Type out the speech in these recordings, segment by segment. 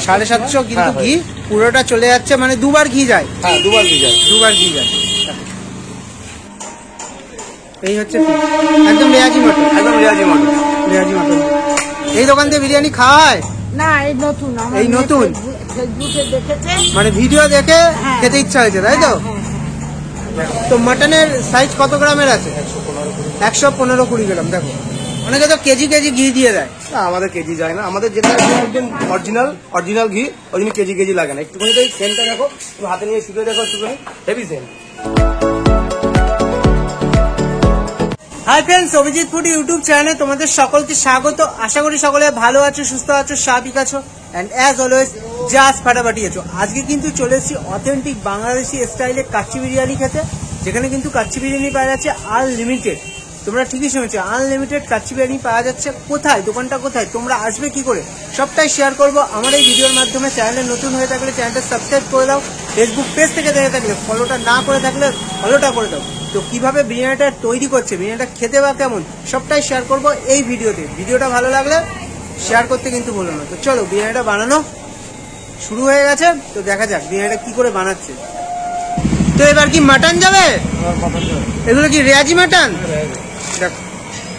750 কিন্তু ঘি পুরোটা চলে যাচ্ছে, মানে দুবার ঘি যায়। হ্যাঁ, দুবার ঘি যায়। এই হচ্ছে একদম রেয়াজি মটন, রেয়াজি মটন। এই দোকান থেকে বিরিয়ানি খাওয়া হয় না, এই নতুন, এই নতুন ফেসবুকে দেখেছে, মানে ভিডিও দেখে খেতে ইচ্ছা হয়েছে, তাই তো? তো মটনের সাইজ কত গ্রামের আছে? 115-20 গ্রাম। দেখো অনেকে তো কেজি ঘি দিয়ে দেয়। না, আমাদের কেজি যায় না, আমাদের যেটা একদম অরিজিনাল ঘি, ওই জন্য কেজি লাগে না। একটুখানি সেন্টটা দেখো, তুমি হাতে নিয়ে শুকিয়ে দেখো, একটুখানি heavy Saint. Hi friends, Abhijit food YouTube চ্যানেলে তোমাদের সকলকে স্বাগত। আশা করি সকলে ভালো আছো, সুস্থ আছো, স্বাভাবিক আছো, অ্যান্ড অ্যাজ অলওয়েজ জাস্ট ফাটাফাটি আছো। আজকে কিন্তু চলে এসেছি অথেন্টিক বাংলাদেশি স্টাইলে কাচ্চি বিরিয়ানি খেতে, যেখানে কিন্তু কাচ্চি বিরিয়ানি পাওয়া যাচ্ছে আনলিমিটেড। তোমরা ঠিকই শুনেছো, আনলিমিটেড কাচ্চি বিরিয়ানি পাওয়া যাচ্ছে। কোথায়, দোকানটা কোথায়, তোমরা আসবে কি করে, সবটাই শেয়ার করবো আমার এই ভিডিওর মাধ্যমে। চ্যানেলে নতুন হয়ে থাকলে চ্যানেলটা সাবস্ক্রাইব করে দাও, ফেসবুক পেজ থেকে দেখে থাকলে ফলোটা না করে থাকলে ফলোটা করে দাও। তো কিভাবে বিরিয়ানিটা তৈরি করছে, বিরিয়ানিটা খেতে বা কেমন, সবটাই শেয়ার করবো এই ভিডিওতে। ভিডিওটা ভালো লাগলে শেয়ার করতে কিন্তু ভুলো না। তো চলো, বিরিয়ানিটা বানানো শুরু হয়ে গেছে, তো দেখা যাক বিরিয়ানিটা কি করে বানাচ্ছে। তো এবার কি মাটন যাবে? এগুলো কি রেয়াজি মাটন? দেখো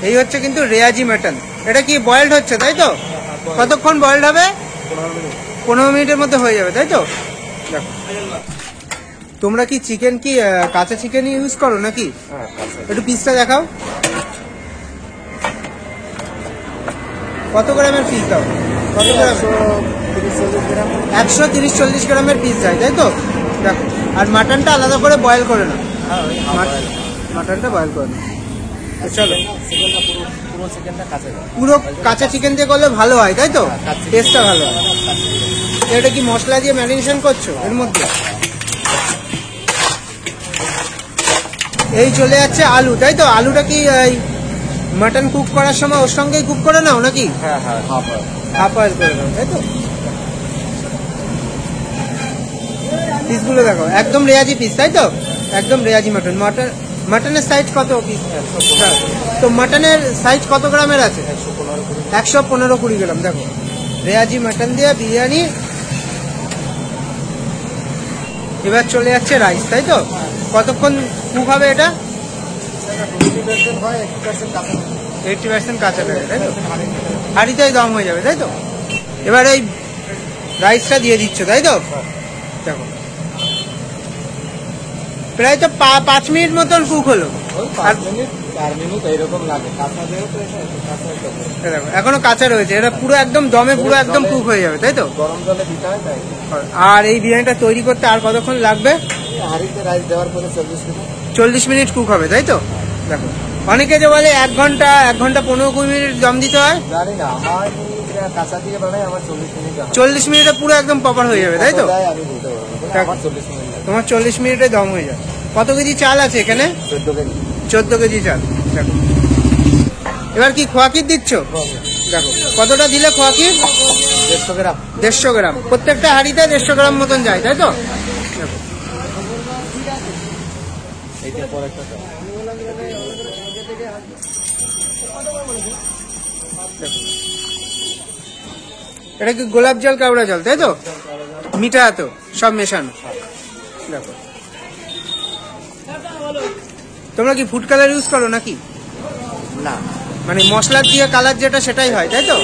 এই হচ্ছে কিন্তু রেয়াজি মাটন। এটা কি বয়েলড হচ্ছে, তাই তো? কতক্ষণ বয়েলড হবে? 15 মিনিটের মধ্যে হয়ে যাবে, তাই তো? দেখো, তোমরা কি চিকেন কি কাঁচা চিকেন ইউজ করো নাকি? একটু পিসটা দেখাও, কত গ্রামের পিস দাও? কত গ্রাম? 130-40 গ্রামের পিস যায়, তাই তো? দেখো, আর মাটনটা আলাদা করে বয়েল করে না, মাটনটা বয়েল করে না। চলো, পুরো কাঁচা চিকেন দিয়ে করলে ভালো হয়, তাই তো? টেস্টটা ভালো হয়। এটা কি মশলা দিয়ে ম্যারিনেশন করছো এর মধ্যে? এই চলে যাচ্ছে আলু, তাই তো? আলুটা কি মাটন কুক করার সময় ওর সঙ্গেই কুক করে নাও নাকি? হাফ বয়েল করে নাও, তাই তো? পিসগুলো দেখো, একদম রেয়াজি পিস, তাই তো? একদম রেয়াজি মাটন। মাটনের সাইজ কত পিস? তো মাটনের সাইজ কত গ্রামের আছে? 115-20 গ্রাম। দেখো, রেয়াজি মাটন দিয়ে বিরিয়ানি। এবার চলে যাচ্ছে রাইস, তাই তো? কতক্ষণ কুক হবে এটা? 80% কাঁচা থাকে, তাই তো? হাঁড়িতেই দম হয়ে যাবে, তাই তো? এবার এই রাইসটা দিয়ে দিচ্ছ, তাই তো? দেখো, প্রায় তো 5 মিনিট মতন কুক হলো। 4 মিনিট এইরকম লাগে। দেখো এখনো কাঁচা রয়েছে, এটা পুরো একদম দমে পুরো একদম কুক হয়ে যাবে, তাই তো? গরম জলে দিতে হয় তাই। আর এই বিরিয়ানিটা তৈরি করতে আর কতক্ষণ লাগবে? হাঁড়িতে রাইস দেওয়ার পরে 40 মিনিট কুক হবে, তাই তো? দেখো, অনেকে যে বলে 1 ঘন্টা 15-20 মিনিট দম দিতে হয়, জানি না, আমার কাঁচা দিয়ে বানাই, আমার 40 মিনিট। 40 মিনিটে পুরো একদম প্রপার হয়ে যাবে, তাই তো? আমি বলতে পারবো, আমার 40 মিনিট। তোমার 40 মিনিটে দম হয়ে যায়। কত কেজি চাল আছে এখানে? 14 কেজি চাল। দেখো, এবার কি খোয়াকির দিচ্ছ? দেখো কতটা দিলে খোয়াকির? 150 গ্রাম। 150 গ্রাম। প্রত্যেকটা হাঁড়িতে 150 গ্রাম মতন যায়, তাই তো? দেখো, এটা কি গোলাপ জল কাবড়া জল, তাই তো? মিঠা তো সব মেশানো। দেখো, তোমরা কি ফুড কালার ইউজ করো নাকি? না, মানে মশলা দিয়ে কালার যেটা সেটাই হয়, তাই তো?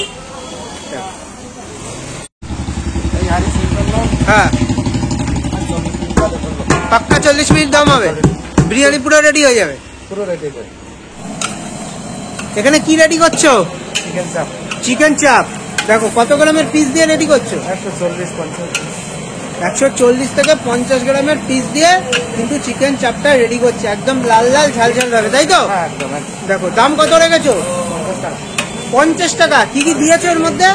হ্যাঁ, পাক্কা 40 মিনিট দম হবে, বিরিয়ানি পুরো রেডি হয়ে যাবে। পুরো রেডি করে। এখানে কি রেডি করছো? চিকেন চাপ। চিকেন চাপ। দেখো কত গ্রামের পিস দিয়ে রেডি করছো? 140 থেকে 50 গ্রামের পিস দিয়ে কিন্তু চিকেন চাপটা রেডি করছে, একদম লাল লাল ঝাল ঝাল হবে, তাই তো? দেখো, দাম কত রেখেছো? 50 টাকা। কি কি দিয়েছো এর মধ্যে?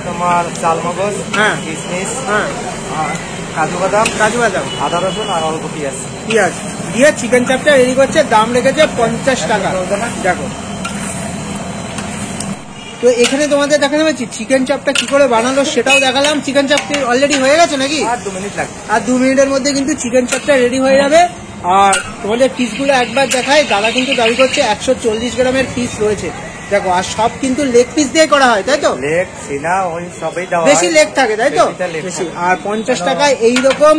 তোমার চাল মগজ, হ্যাঁ, কিশমিশ, হ্যাঁ, কাজু বাদাম, আদা রসুন আর অল্প পেঁয়াজ দিয়ে চিকেন চাপটা রেডি করছে। দাম রেখেছে 50 টাকা। দেখো, তো এখানে তোমাদের দেখানো হয়েছে চিকেন চাপটা কি করে বানালো সেটাও দেখালাম। চিকেন চাপটি অলরেডি হয়ে গেছে নাকি? আর 2 মিনিট লাগবে। আর 2 মিনিটের মধ্যে কিন্তু চিকেন চাপটা রেডি হয়ে যাবে। আর তোমাদের পিসগুলো একবার দেখায়, দাদা কিন্তু দাবি করছে 140 গ্রামের পিস রয়েছে। দেখো আর সব কিন্তু লেগ পিস দিয়ে করা হয় তাই তো, লেগ সিনা ওই সবই দেওয়া বেশি হয়। লেগ থাকে তাই তো, বেশিটা leg বেশি। থাকে। আর 50 টাকায় এইরকম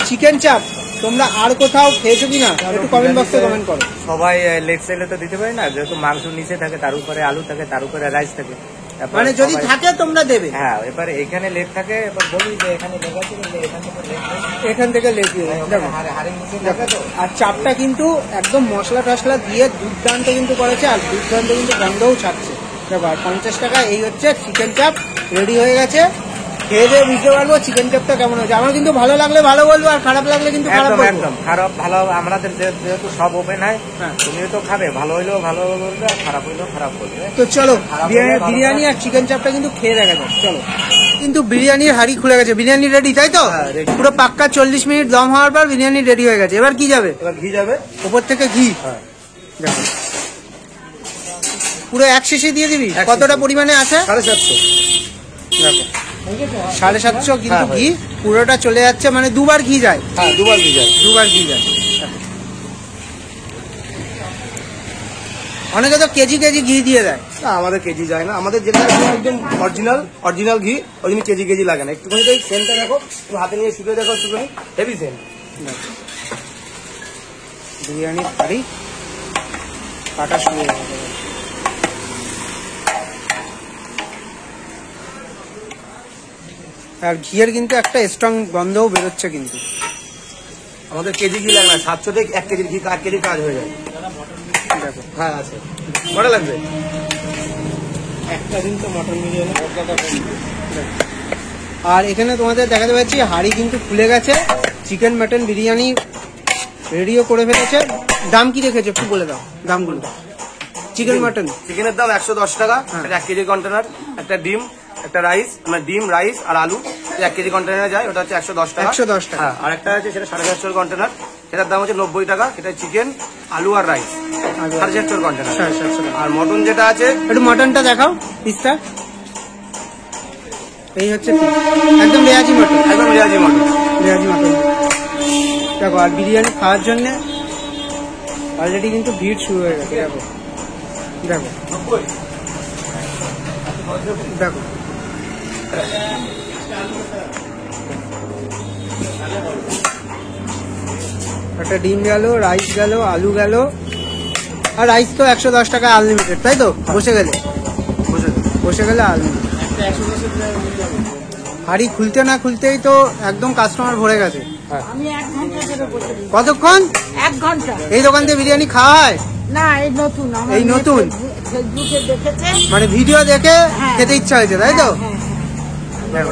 চিকেন চাপ তোমরা আর কোথাও খেয়েছো কিনা একটু কমেন্ট বক্সে কমেন্ট করো। সবাই লেগ চাইলে তো দিতে পারি না, যেহেতু মাংস নিচে থাকে, তার উপরে আলু থাকে, তার উপরে রাইস থাকে। তারপরে মানে যদি সবাই- থাকে তোমরা দেবে, হ্যাঁ, এবারে এখানে লেগ থাকে, এবার বলি যে এখানে লেগ আছে, কিন্তু এখান থেকে লেগ নেই। এখান থেকে লেগ দিয়ে দেবে। দেখো হাড়ের নিচে থাকে তো। আর চাপটা কিন্তু একদম মশলা টশলা দিয়ে দুর্দান্ত কিন্তু করেছে, আর দুর্দান্ত কিন্তু গন্ধও ছাড়ছে। দেখো আর 50 টাকা এই হচ্ছে চিকেন চাপ রেডি হয়ে গেছে। খেয়ে দিয়ে বুঝতে পারবো চিকেন চাপটা কেমন হয়েছে। আমার কিন্তু ভালো লাগলে ভালো বলবো, আর খারাপ লাগলে কিন্তু খারাপ একদম বলবো। একদম খারাপ ভালো, আমাদের যেহেতু সব ওপেন হয়, হ্যাঁ। তুমিও তো খাবে, ভালো হইলেও ভালো বলবে, আর খারাপ হইলেও খারাপ বলবে। তো চলো খারাপ হলে ভালো বিরিয়ানি না। আর চিকেন চাপটা কিন্তু খেয়ে দেখা যাক। চলো, কিন্তু বিরিয়ানির হাড়ি খুলে গেছে, বিরিয়ানি রেডি তাই তো, হ্যাঁ, ready। পুরো পাক্কা 40 মিনিট দম হওয়ার পর বিরিয়ানি রেডি হয়ে গেছে। এবার কি যাবে? এবার ঘি যাবে। উপর থেকে ঘি। হ্যাঁ। দেখো পুরো এক শেষে দিয়ে দিবি। এক কতটা শেষে। পরিমাণে আছে? 750। দেখো 750 কিন্তু হ্যাঁ, ঘি পুরোটা চলে যাচ্ছে, মানে দুবার ঘি যায়, হ্যাঁ, দুবার ঘি যায়। দুবার ঘি যায়। অনেকে তো কেজি কেজি ঘি দিয়ে দেয়। না, আমাদের কেজি যায় না, আমাদের যেটা একদম অরিজিনাল ঘি, ওই জন্য কেজি লাগে না। একটুখানি তো সেন্টটা দেখো, তুমি হাতে নিয়ে শুকিয়ে দেখো, একটুখানি হেভি সেন্ট। দেখো, বিরিয়ানির হাড়ি কাটা শুরু হয়ে গেছে। আর ঘিয়ের কিন্তু একটা স্ট্রং গন্ধও বেরোচ্ছে কিন্তু। আমাদের কেজি ঘি লাগে না, 700 থেকে 1 কেজির ঘি, 1 কেজি কাজ হয়ে যায়। দেখো হ্যাঁ, আছে। কটা লাগবে? একটা দিন তো মটন বিরিয়ানি। আর এখানে তোমাদের দেখাতে পাচ্ছি হাড়ি কিন্তু খুলে গেছে, চিকেন মাটন বিরিয়ানি রেডিও করে ফেলেছে। দাম কি রেখেছো একটু বলে দাও দামগুলো। চিকেন মাটন চিকেনের দাম 110 টাকা, হ্যাঁ। একটা 1 কেজি কন্টেনার, একটা ডিম, একটা রাইস, মানে ডিম, রাইস আর আলু 1 কেজি কন্টেনারে যায়, ওটা হচ্ছে 110 টাকা। 110 টাকা। হ্যাঁ, আর একটা আছে সেটা 750 কন্টেনার, সেটার দাম হচ্ছে 90 টাকা। সেটা চিকেন, আলু আর রাইস, আলু। 750 কন্টেনার। 750 টাকা। আর মটন যেটা আছে, একটু মটনটা দেখাও পিসটা। এই হচ্ছে piece। একদম রেয়াজি মটন, একদম রেয়াজি মটন। রেয়াজি মটন। দেখো আর বিরিয়ানি খাওয়ার জন্য অলরেডি কিন্তু ভিড় শুরু হয়ে গেছে। দেখো দেখো দেখো একটা ডিম গেল, রাইস গেল, আলু গেল। আর রাইস তো 110 টাকা আনলিমিটেড তাই তো, বসে গেলে বসে গেলে আনলিমিটেড। হাড়ি খুলতে না খুলতেই তো একদম কাস্টমার ভরে গেছে। আমি 1 ঘন্টা ধরে বসে দিই। কতক্ষণ 1 ঘন্টা। এই দোকান থেকে বিরিয়ানি খাওয়া হয়? না, এই নতুন আমার এই নতুন? ফেসবুকে দেখেছে। মানে ভিডিও দেখে হ্যাঁ। খেতে ইচ্ছা হয়েছে তাই তো? হ্যাঁ, দেখো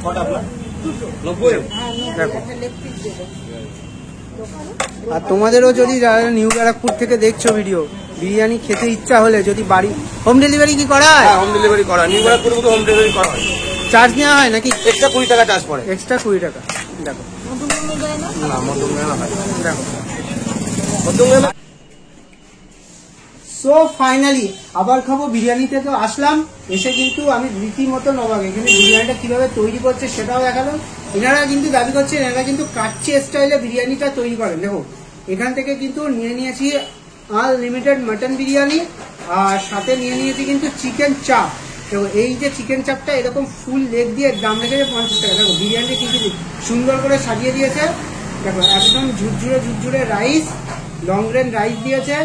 কটা আপনার? 90? হ্যাঁ, দেখো। একটা লেগ পিস দেবে। আর তোমাদেরও যদি যারা নিউ ব্যারাকপুর থেকে দেখছো ভিডিও, বিরিয়ানি খেতে ইচ্ছা হলে যদি বাড়ি হোম ডেলিভারি কি করা হয়? হ্যাঁ, হোম ডেলিভারি করা হয়। নিউ ব্যারাকপুরে কিন্তু হোম ডেলিভারি করা হয়। চার্জ নেওয়া হয় নাকি? এক্সট্রা 20 টাকা চার্জ পড়ে। এক্সট্রা 20 টাকা। দেখো নতুন নতুন দেয় না? না, মটন নেওয়া হয়। দেখো মটন নেওয়া সো ফাইনালি আবার খাবো বিরিয়ানিতে তো আসলাম, এসে কিন্তু আমি রীতিমতো অবাক। এখানে বিরিয়ানিটা কিভাবে তৈরি করছে সেটাও দেখালাম। এনারা কিন্তু দাবি করছেন এনারা কিন্তু কাচ্চি স্টাইলে বিরিয়ানিটা তৈরি করেন। দেখো এখান থেকে কিন্তু নিয়ে নিয়েছি আনলিমিটেড মাটন বিরিয়ানি, আর সাথে নিয়ে নিয়েছি কিন্তু চিকেন চাপ। দেখো এই যে চিকেন চাপটা এরকম ফুল লেগ দিয়ে দাম রেখেছে 50 টাকা। দেখো বিরিয়ানিটা কিন্তু সুন্দর করে সাজিয়ে দিয়েছে। দেখো একদম ঝুরঝুরে রাইস, লং গ্রেন রাইস দিয়েছে।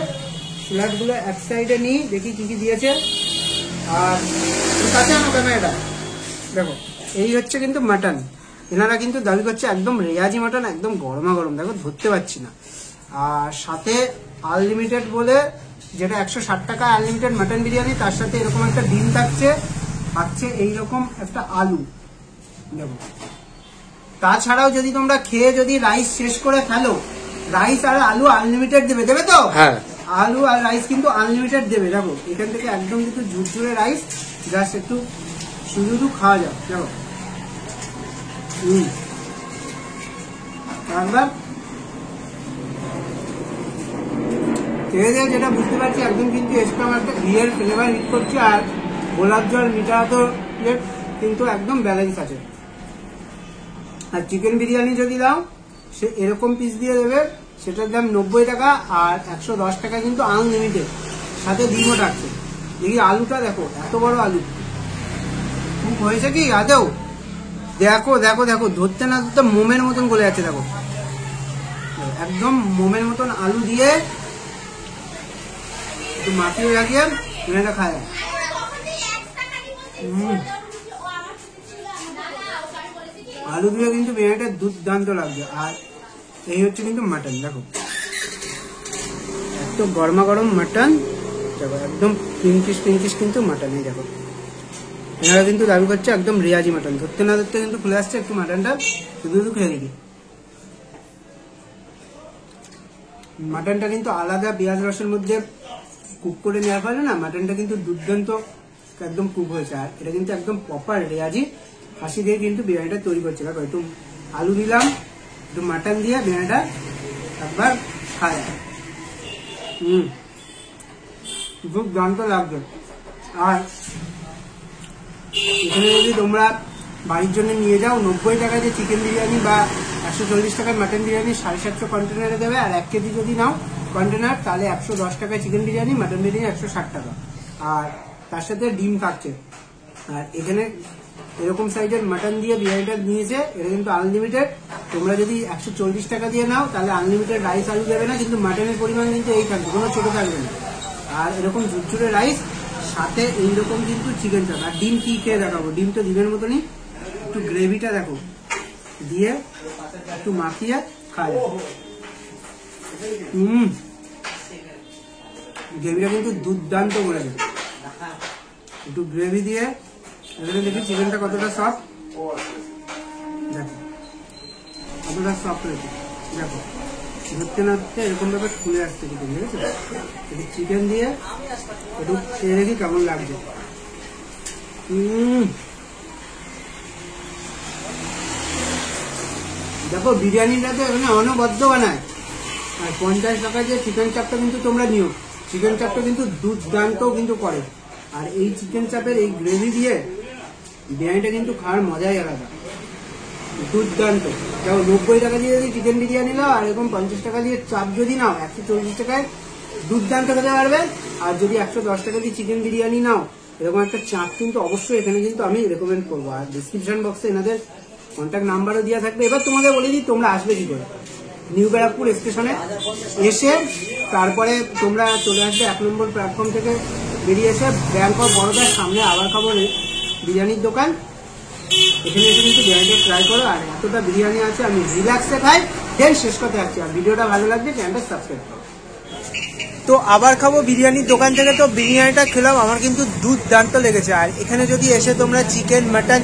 স্যালাডগুলো এক সাইডে নিই, দেখি কি কি দিয়েছে। আর কাছে আনো ক্যামেরাটা। দেখো এই হচ্ছে কিন্তু মাটন। এনারা কিন্তু দাবি করছে একদম রেয়াজি মাটন, একদম গরমা গরম। দেখো ধরতে পারছি না। আর সাথে আনলিমিটেড বলে যেটা 160 টাকা আনলিমিটেড মাটন বিরিয়ানি, তার সাথে এরকম একটা ডিম থাকছে, এইরকম একটা আলু। দেখো তাছাড়াও যদি তোমরা খেয়ে যদি রাইস শেষ করে ফেলো, রাইস আর আলু আনলিমিটেড দেবে তো? হ্যাঁ। আলু আর রাইস কিন্তু আনলিমিটেড দেবে। দেখো এখান থেকে একদম কিন্তু ঝুরঝুরে রাইস, জাস্ট একটু শুধু খাওয়া যায়। দেখো একবার খেয়ে দিয়ে যেটা বুঝতে পারছি একদম কিন্তু এক্সট্রা একটা ঘিয়ের ফ্লেভার হিট করছে। আর গোলাপ জল মিঠা তো কিন্তু একদম ব্যালেন্স আছে। আর চিকেন বিরিয়ানি যদি দাও সে এরকম পিস দিয়ে দেবে, সেটার দাম 90 টাকা। আর 110 টাকা কিন্তু আনলিমিটেড, সাথে ডিমও থাকছে। দেখি আলুটা দেখো, এত বড় আলু খুব হয়েছে কি আদেও? দেখো দেখো দেখো, ধরতে না ধরতে মোমের মতন গলে যাচ্ছে। দেখো একদম মোমের মতন আলু দিয়ে একটু মাখিয়ে রাখিয়ে এটা খায়। আলু দিয়ে কিন্তু বিরিয়ানিটা দুর্দান্ত লাগবে। আর এই হচ্ছে কিন্তু মাটন, দেখো একদম গরমা গরম মাটন। দেখো একদম পিঙ্কিশ পিঙ্কিশ কিন্তু মাটন। এই দেখো এনারা কিন্তু দাবি করছে একদম রিয়াজি মাটন, ধরতে না ধরতে কিন্তু খুলে আসছে। একটু মাটনটা শুধু শুধু খেয়ে দেখি। মাটনটা কিন্তু আলাদা পেঁয়াজ রসের মধ্যে কুক করে নেওয়ার ফলে না মাটনটা কিন্তু দুর্দান্ত একদম কুক হয়েছে। আর এটা কিন্তু একদম প্রপার রেয়াজি খাসি দিয়ে কিন্তু বিরিয়ানিটা তৈরি করছে। দেখো একটু আলু দিলাম, একটু মাটন দিয়ে বিরিয়ানিটা একবার খায়। দুর্দান্ত লাগবে। আর এখানে যদি তোমরা বাড়ির জন্য নিয়ে যাও, 90 টাকায় যে চিকেন বিরিয়ানি বা 140 টাকার মাটন বিরিয়ানি 750 কন্টেনারে দেবে। আর 1 কেজি যদি নাও কন্টেনার, তাহলে 110 টাকায় চিকেন বিরিয়ানি, মাটন বিরিয়ানি 160 টাকা। আর তার সাথে ডিম থাকছে। আর এখানে এরকম সাইজের মাটন দিয়ে বিরিয়ানিটা নিয়েছে, এটা কিন্তু আনলিমিটেড। তোমরা যদি 140 টাকা দিয়ে নাও তাহলে আনলিমিটেড রাইস আলু দেবে না, কিন্তু মাটনের পরিমাণ কিন্তু এই থাকবে, কোনো ছোট থাকবে না। আর এরকম ঝুরঝুরে রাইস, সাথে এইরকম কিন্তু চিকেন চাপ। আর ডিম কি খেয়ে দেখাবো, ডিম তো ডিমের মতনই। একটু গ্রেভিটা দেখো দিয়ে একটু মাখিয়ে খায়। গ্রেভিটা কিন্তু দুর্দান্ত করেছে। একটু গ্রেভি দিয়ে এখানে দেখি চিকেনটা কতটা সফট, দেখো কতটা সফট রয়েছে। দেখো ধরতে না ধরতে এরকম ভাবে খুলে আসছে চিকেন, ঠিক আছে? একটু চিকেন দিয়ে একটু খেয়ে দেখি কেমন লাগছে। দেখো বিরিয়ানিটা তো এখানে অনবদ্য বানায়। আর 50 টাকা যে চিকেন চাপটা কিন্তু তোমরা নিও, চিকেন চাপটা কিন্তু দুর্দান্ত কিন্তু করে। আর এই চিকেন চাপের এই গ্রেভি দিয়ে বিরিয়ানিটা কিন্তু খাওয়ার মজাই আলাদা, দুর্দান্ত। দেখো 90 টাকা দিয়ে যদি চিকেন বিরিয়ানি নাও আর এরকম 50 টাকা দিয়ে চাপ যদি নাও, 140 টাকায় দুর্দান্ত খেতে পারবে। আর যদি 110 টাকা দিয়ে চিকেন বিরিয়ানি নাও, এরকম একটা চাপ কিন্তু অবশ্যই এখানে কিন্তু আমি রেকমেন্ড করবো। আর ডিসক্রিপশন বক্সে এনাদের কন্ট্যাক্ট নাম্বারও দেওয়া থাকবে। এবার তোমাদের বলে দিই তোমরা আসবে কি করে। নিউ ব্যারাকপুর স্টেশনে এসে তারপরে তোমরা চলে আসবে 1 নম্বর প্ল্যাটফর্ম থেকে বেরিয়ে এসে ব্যাংক অফ বরোদার সামনে আবার খাবো বিরিয়ানির দোকান, এখানে এসে কিন্তু বিরিয়ানিটা ট্রাই করো। আর এতটা বিরিয়ানি আছে, আমি রিল্যাক্সে খাই, দেন শেষ করতে যাচ্ছি। আর ভিডিওটা ভালো লাগবে চ্যানেলটা সাবস্ক্রাইব করো। তো আবার খাবো বিরিয়ানির দোকান থেকে। তো বিরিয়ানিটা খেলাম, আমার কিন্তু দুর্দান্ত লেগেছে। আর এখানে যদি এসে তোমরা চিকেন মাটন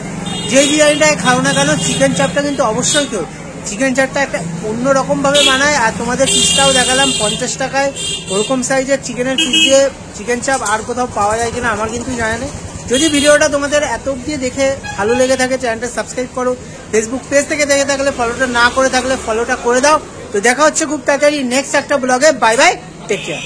যে বিরিয়ানিটাই খাও না কেন, চিকেন চাপটা কিন্তু অবশ্যই খেও। চিকেন চাপটা একটা অন্যরকম ভাবে বানায়। আর তোমাদের পিসটাও দেখালাম 50 টাকায় ওরকম সাইজের চিকেনের পিস দিয়ে চিকেন চাপ আর কোথাও পাওয়া যায় কিনা আমার কিন্তু জানা নেই। যদি ভিডিওটা তোমাদের এত অবধি দেখে ভালো লেগে থাকে, চ্যানেলটা সাবস্ক্রাইব করো। ফেসবুক পেজ থেকে দেখে থাকলে ফলোটা না করে থাকলে ফলোটা করে দাও। তো দেখা হচ্ছে খুব তাড়াতাড়ি নেক্সট একটা ব্লগে। Bye bye, take care.